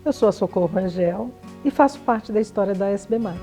Eu sou a Socorro Rangel e faço parte da história da SBMAC.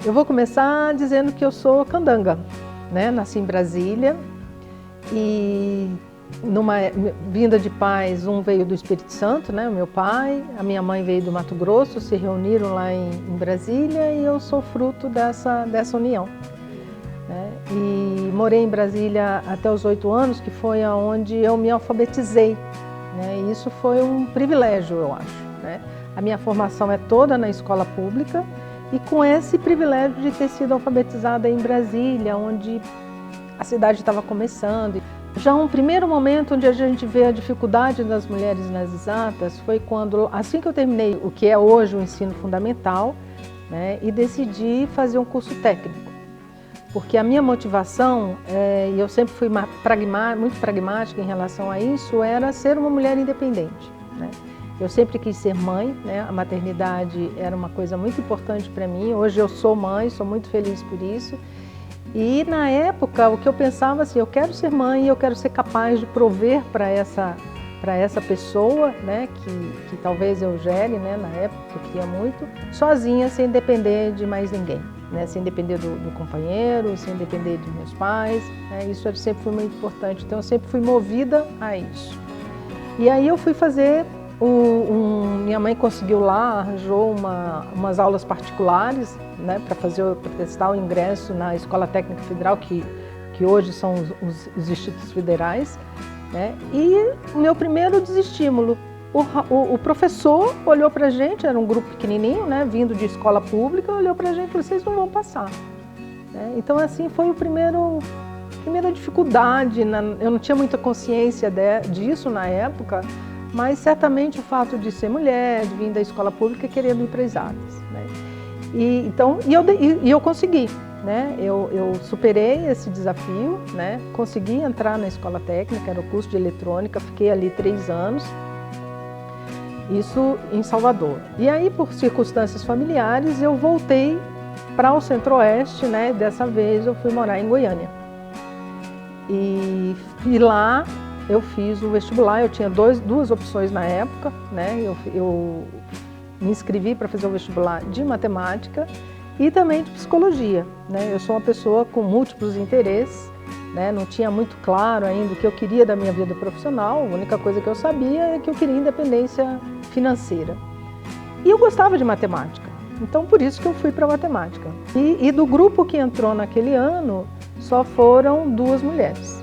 Eu vou começar dizendo que eu sou candanga, né? Nasci em Brasília e numa vinda de pais, um veio do Espírito Santo, né? O meu pai, a minha mãe veio do Mato Grosso, se reuniram lá em Brasília e eu sou fruto dessa união, né? E morei em Brasília até os 8 anos, que foi aonde eu me alfabetizei, né? E isso foi um privilégio, eu acho, né? A minha formação é toda na escola pública e com esse privilégio de ter sido alfabetizada em Brasília, onde a cidade estava começando. Já um primeiro momento onde a gente vê a dificuldade das mulheres nas exatas foi quando, assim que eu terminei o que é hoje o ensino fundamental, né, e decidi fazer um curso técnico. Porque a minha motivação, e eu sempre fui muito pragmática em relação a isso, era ser uma mulher independente, né? Eu sempre quis ser mãe, né? A maternidade era uma coisa muito importante para mim. Hoje eu sou mãe, sou muito feliz por isso. E na época o que eu pensava assim, eu quero ser mãe, eu quero ser capaz de prover para essa pessoa, né? Que talvez eu gere, né? Na época que eu queria muito, sozinha, sem depender de mais ninguém, né? Sem depender do companheiro, sem depender de meus pais, né? Isso sempre foi muito importante. Então eu sempre fui movida a isso. E aí eu fui fazer minha mãe conseguiu lá, arranjou umas aulas particulares, né, para testar o ingresso na Escola Técnica Federal, que hoje são os institutos federais, né, e o meu primeiro desestímulo, o professor olhou para a gente, era um grupo pequenininho, né, vindo de escola pública, olhou para a gente e falou, vocês não vão passar, né? Então assim foi a primeira dificuldade, eu não tinha muita consciência disso na época, mas certamente o fato de ser mulher, de vir da escola pública querendo ir para exatas, né? E eu consegui, né? Eu superei esse desafio, né? Consegui entrar na escola técnica, era o curso de eletrônica, fiquei ali 3 anos, isso em Salvador. E aí, por circunstâncias familiares, eu voltei para o Centro-Oeste, né? Dessa vez eu fui morar em Goiânia. E lá eu fiz o vestibular, eu tinha duas opções na época, né? Eu me inscrevi para fazer o vestibular de matemática e também de psicologia, né? Eu sou uma pessoa com múltiplos interesses, né? Não tinha muito claro ainda o que eu queria da minha vida profissional, a única coisa que eu sabia é que eu queria independência financeira. E eu gostava de matemática, então por isso que eu fui para matemática. E do grupo que entrou naquele ano, só foram 2 mulheres.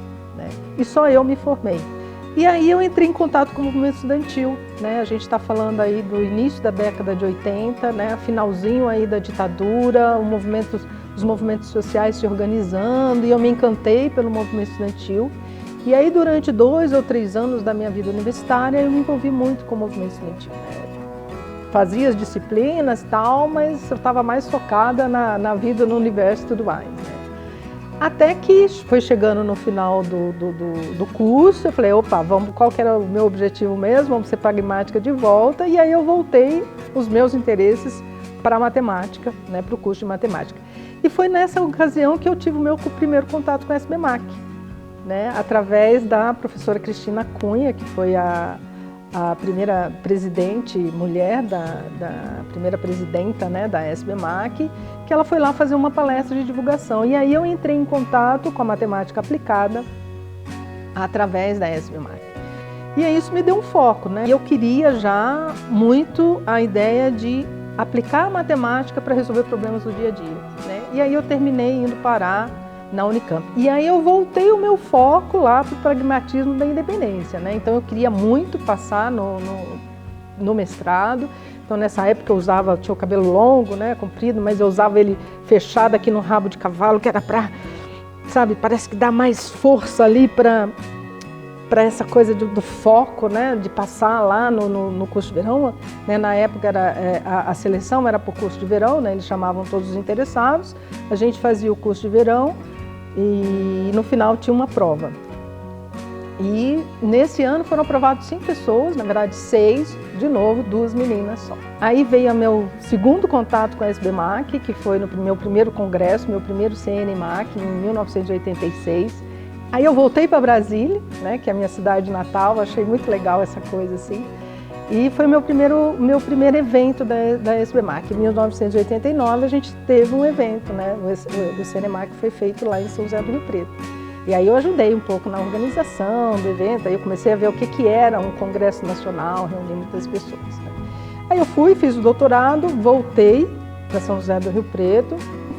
E só eu me formei. E aí eu entrei em contato com o movimento estudantil, né? A gente está falando aí do início da década de 80, né? Finalzinho aí da ditadura, os movimentos sociais se organizando, e eu me encantei pelo movimento estudantil. E aí durante 2 ou 3 anos da minha vida universitária eu me envolvi muito com o movimento estudantil, né? Fazia as disciplinas e tal, mas eu estava mais focada na vida, no universo e tudo mais, né? Até que foi chegando no final do curso, eu falei, opa, qual que era o meu objetivo mesmo? Vamos ser pragmática de volta. E aí eu voltei os meus interesses para a matemática, né, para o curso de matemática. E foi nessa ocasião que eu tive o meu primeiro contato com a SBMAC, né, através da professora Cristina Cunha, que foi a primeira presidente mulher, da primeira presidenta, né, da SBMAC, que ela foi lá fazer uma palestra de divulgação. E aí eu entrei em contato com a matemática aplicada através da SBMAC. E aí isso me deu um foco, né? E eu queria já muito a ideia de aplicar a matemática para resolver problemas do dia a dia, né? E aí eu terminei indo parar na Unicamp. E aí eu voltei o meu foco lá para o pragmatismo da independência, né? Então eu queria muito passar no mestrado. Então nessa época eu tinha o cabelo longo, né, comprido, mas eu usava ele fechado aqui no rabo de cavalo, que era para, sabe, parece que dá mais força ali para essa coisa do foco, né, de passar lá no curso de verão, né? Na época a seleção era por curso de verão, né? Eles chamavam todos os interessados, a gente fazia o curso de verão e no final tinha uma prova. E nesse ano foram aprovados 5 pessoas, na verdade 6, de novo, 2 meninas só. Aí veio o meu segundo contato com a SBMAC, que foi no meu primeiro congresso, meu primeiro CNMAC, em 1986. Aí eu voltei para Brasília, né, que é a minha cidade natal, achei muito legal essa coisa assim. E foi meu primeiro evento da SBMAC. Em 1989 a gente teve um evento, né, o CNMAC foi feito lá em São José do Rio Preto. E aí eu ajudei um pouco na organização do evento, aí eu comecei a ver o que era um congresso nacional, reunir muitas pessoas, né? Aí eu fui, fiz o doutorado, voltei para São José do Rio Preto.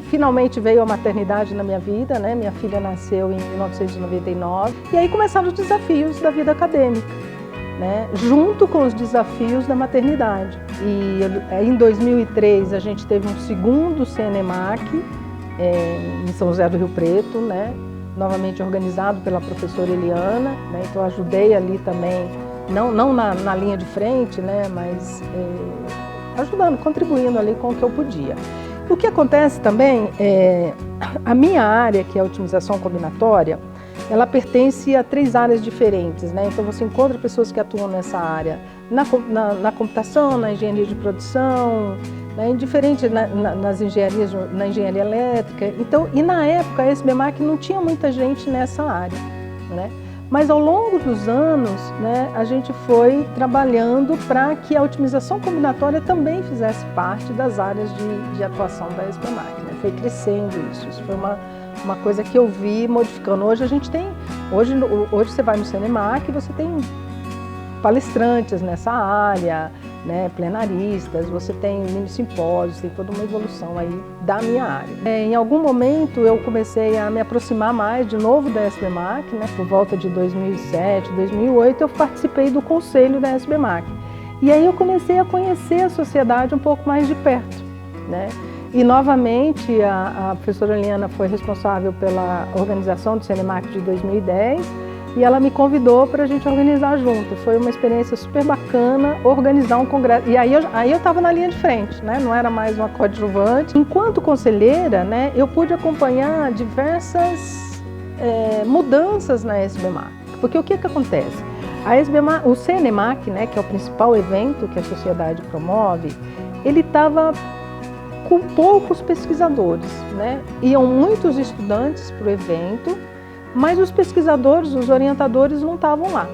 Finalmente veio a maternidade na minha vida, né? Minha filha nasceu em 1999. E aí começaram os desafios da vida acadêmica, né? Junto com os desafios da maternidade. E em 2003 a gente teve um segundo CNMAC em São José do Rio Preto, né? Novamente organizado pela professora Eliana, né? Então ajudei ali também, não na linha de frente, né? Mas ajudando, contribuindo ali com o que eu podia. O que acontece também é a minha área, que é a otimização combinatória, ela pertence a 3 áreas diferentes, né? Então você encontra pessoas que atuam nessa área na computação, na engenharia de produção, né, indiferente nas engenharias, na engenharia elétrica. Então, e na época a SBMAC não tinha muita gente nessa área, né? Mas ao longo dos anos, né, a gente foi trabalhando para que a otimização combinatória também fizesse parte das áreas de atuação da SBMAC, né? Foi crescendo isso foi uma coisa que eu vi modificando. Hoje a gente tem, hoje você vai no CNMAC e você tem palestrantes nessa área, né, plenaristas, você tem mini simpósios, tem toda uma evolução aí da minha área. Em algum momento eu comecei a me aproximar mais de novo da SBMAC, né, por volta de 2007, 2008 eu participei do conselho da SBMAC. E aí eu comecei a conhecer a sociedade um pouco mais de perto, né? E novamente a professora Eliana foi responsável pela organização do CNMAC de 2010, e ela me convidou para a gente organizar junto. Foi uma experiência super bacana organizar um congresso. E aí eu estava na linha de frente, né? Não era mais uma coadjuvante. Enquanto conselheira, né, eu pude acompanhar diversas mudanças na SBMAC. Porque o que acontece? A SBMAC, o CNMAC, né, que é o principal evento que a sociedade promove, ele estava com poucos pesquisadores, né? Iam muitos estudantes para o evento, mas os pesquisadores, os orientadores não estavam lá.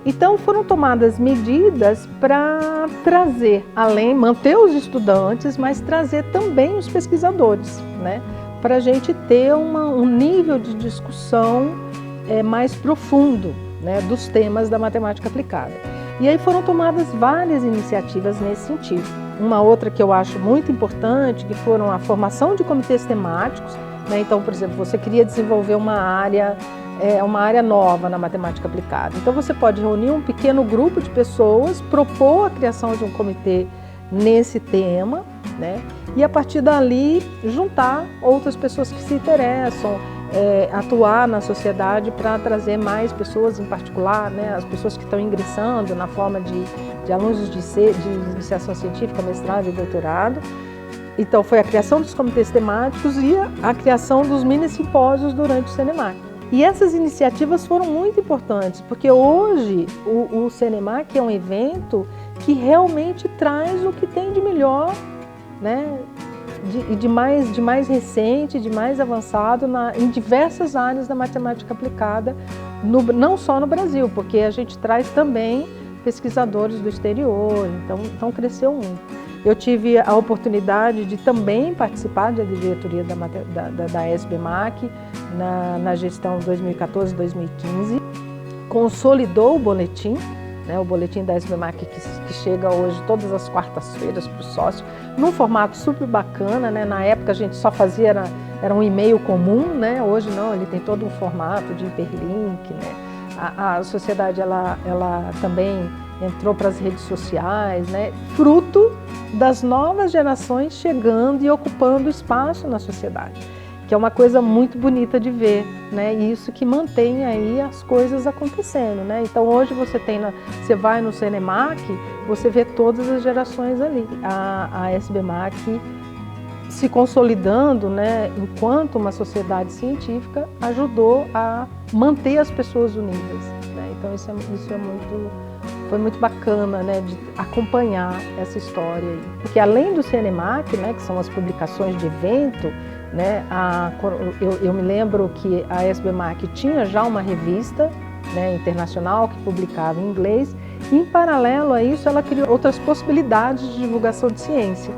Então foram tomadas medidas para trazer, manter os estudantes, mas trazer também os pesquisadores, né? Para a gente ter um nível de discussão mais profundo, né, dos temas da matemática aplicada. E aí foram tomadas várias iniciativas nesse sentido. Uma outra que eu acho muito importante, que foram a formação de comitês temáticos, né? Então, por exemplo, você queria desenvolver uma área nova na matemática aplicada. Então você pode reunir um pequeno grupo de pessoas, propor a criação de um comitê nesse tema, né? E a partir dali juntar outras pessoas que se interessam, atuar na sociedade para trazer mais pessoas, em particular, né, as pessoas que estão ingressando na forma de alunos de iniciação científica, mestrado e doutorado. Então foi a criação dos comitês temáticos e a criação dos mini simpósios durante o CNMAC. E essas iniciativas foram muito importantes, porque hoje o CNMAC é um evento que realmente traz o que tem de melhor, né, de mais recente, de mais avançado em diversas áreas da matemática aplicada, não só no Brasil, porque a gente traz também pesquisadores do exterior, então cresceu muito. Eu tive a oportunidade de também participar da diretoria da SBMAC na gestão 2014-2015, consolidou o boletim, né, o boletim da SBMAC que chega hoje todas as quartas-feiras para o sócio, num formato super bacana, né? Na época a gente só fazia, era um e-mail comum, né? Hoje não, ele tem todo um formato de hiperlink, né? A sociedade ela também entrou para as redes sociais, né? Fruto das novas gerações chegando e ocupando espaço na sociedade, que é uma coisa muito bonita de ver, né? E isso que mantém aí as coisas acontecendo, né? Então hoje você vai no CNMAC, você vê todas as gerações ali. A SBMAC se consolidando, né, enquanto uma sociedade científica, ajudou a manter as pessoas unidas, né? Então isso foi muito bacana, né, de acompanhar essa história aí. Porque além do CNMAC, né, que são as publicações de evento, né, eu me lembro que a SBMAC tinha já uma revista, né, internacional que publicava em inglês, e em paralelo a isso ela criou outras possibilidades de divulgação de ciência,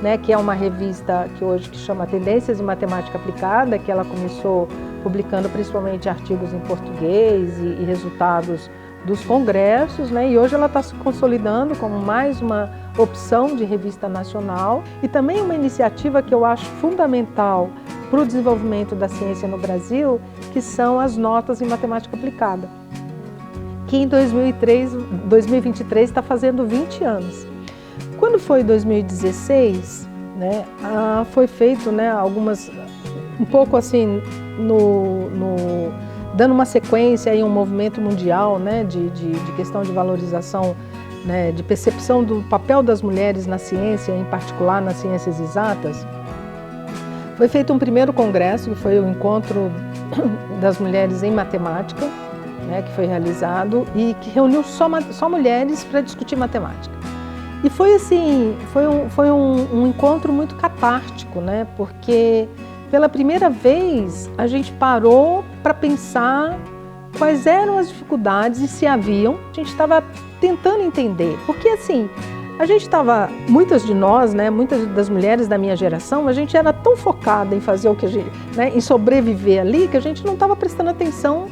né, que é uma revista que hoje chama Tendências em Matemática Aplicada, que ela começou publicando principalmente artigos em português e resultados dos congressos, né, e hoje ela está se consolidando como mais uma opção de revista nacional e também uma iniciativa que eu acho fundamental para o desenvolvimento da ciência no Brasil, que são as notas em matemática aplicada, que em 2023 está fazendo 20 anos. Quando foi 2016, né, foi feito, né, algumas, um pouco assim, dando uma sequência em um movimento mundial, né, de questão de valorização, né, de percepção do papel das mulheres na ciência, em particular nas ciências exatas. Foi feito um primeiro congresso, que foi o Encontro das Mulheres em Matemática, né, que foi realizado e que reuniu só mulheres para discutir matemática. E foi assim, foi um encontro muito catártico, né, porque pela primeira vez a gente parou para pensar quais eram as dificuldades e se haviam. A gente estava tentando entender, porque assim, a gente estava, muitas de nós, né, muitas das mulheres da minha geração, a gente era tão focada em fazer o que a gente, né, em sobreviver ali, que a gente não estava prestando atenção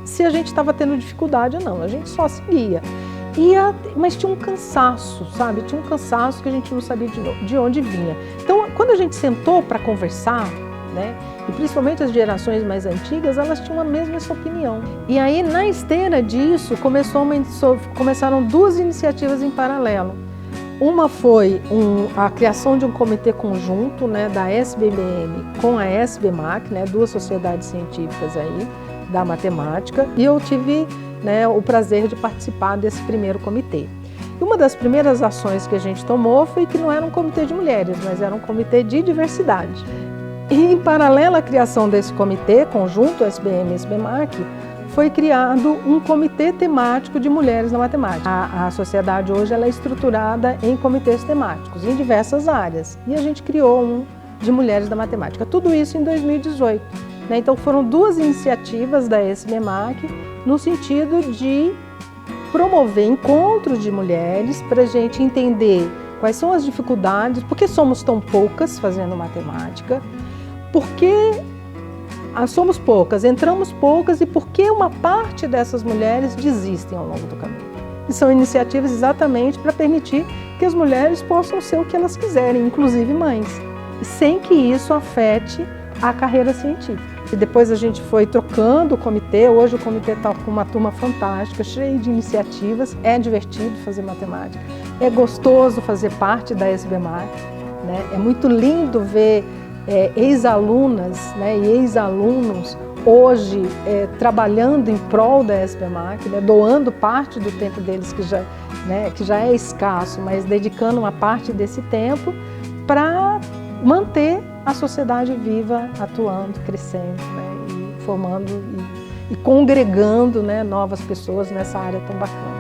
se a gente estava tendo dificuldade ou não, a gente só seguia. Mas tinha um cansaço, sabe? Tinha um cansaço que a gente não sabia de onde vinha. Então, quando a gente sentou para conversar, né, e principalmente as gerações mais antigas, elas tinham a mesma essa opinião. E aí, na esteira disso, começaram duas iniciativas em paralelo. Uma foi a criação de um comitê conjunto, né, da SBMM com a SBMAC, né, duas sociedades científicas aí da matemática, e eu tive, né, o prazer de participar desse primeiro comitê. E uma das primeiras ações que a gente tomou foi que não era um comitê de mulheres, mas era um comitê de diversidade. E em paralelo à criação desse comitê conjunto, SBM e SBMAC, foi criado um comitê temático de mulheres na matemática. A sociedade hoje ela é estruturada em comitês temáticos, em diversas áreas. E a gente criou um de mulheres da matemática. Tudo isso em 2018. Né? Então foram duas iniciativas da SBMAC no sentido de promover encontros de mulheres para a gente entender quais são as dificuldades, por que somos tão poucas fazendo matemática, por que somos poucas, entramos poucas e por que uma parte dessas mulheres desistem ao longo do caminho. E são iniciativas exatamente para permitir que as mulheres possam ser o que elas quiserem, inclusive mães, sem que isso afete a carreira científica. E depois a gente foi trocando o comitê, hoje o comitê está com uma turma fantástica, cheia de iniciativas, é divertido fazer matemática, é gostoso fazer parte da SBMAC, né? É muito lindo ver ex-alunas, né, e ex-alunos hoje trabalhando em prol da SBMAC, né, doando parte do tempo deles que já é escasso, mas dedicando uma parte desse tempo para manter a sociedade viva, atuando, crescendo, né, e formando e congregando, né, novas pessoas nessa área tão bacana.